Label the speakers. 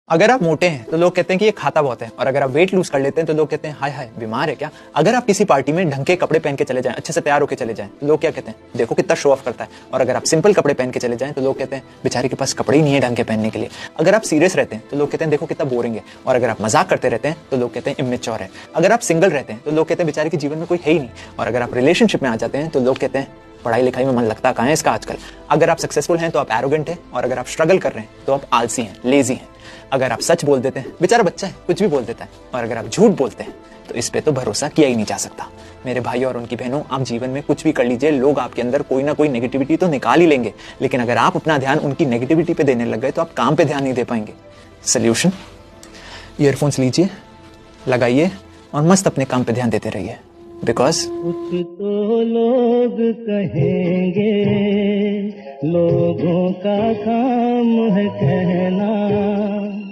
Speaker 1: अगर आप मोटे हैं तो लोग कहते हैं कि ये खाता बहुत है, और अगर आप वेट लूज कर लेते हैं तो लोग कहते हैं हाय हाय बीमार है क्या। अगर आप किसी पार्टी में ढंग के कपड़े पहन के चले जाएं, अच्छे से तैयार होकर चले जाएं, तो लोग क्या कहते हैं, देखो कितना शो ऑफ करता है। और अगर आप सिंपल कपड़े पहन के चले जाएं तो लोग कहते हैं बेचारे के पास कपड़े ही नहीं है ढंग के पहनने के लिए। अगर आप सीरियस रहते हैं तो लोग कहते हैं देखो कितना बोरिंग है। और अगर आप मजाक करते रहते हैं तो लोग कहते हैं इमेच्योर है। अगर आप सिंगल रहते हैं तो लोग कहते हैं बेचारे के जीवन में कोई है ही नहीं। और अगर आप रिलेशनशिप में आ जाते हैं तो लोग कहते हैं पढ़ाई लिखाई में मन लगता कहाँ है इसका आजकल। अगर आप सक्सेसफुल हैं तो आप एरोगेंट हैं, और अगर आप स्ट्रगल कर रहे हैं तो आप आलसी हैं, लेजी हैं। अगर आप सच बोल देते हैं, बेचारा बच्चा है कुछ भी बोल देता है, और अगर आप झूठ बोलते हैं तो इस पे तो भरोसा किया ही नहीं जा सकता। मेरे भाई और उनकी बहनों, आप जीवन में कुछ भी कर लीजिए, लोग आपके अंदर कोई ना कोई नेगेटिविटी तो निकाल ही लेंगे, लेकिन अगर आप अपना ध्यान उनकी नेगेटिविटी पे देने लग गए तो आप काम पे ध्यान नहीं दे पाएंगे। सोल्यूशन, ईयरफोन्स लीजिए, लगाइए और मस्त अपने काम पे ध्यान देते रहिए। बिकॉज
Speaker 2: कुछ तो लोग कहेंगे, लोगों का काम है कहना।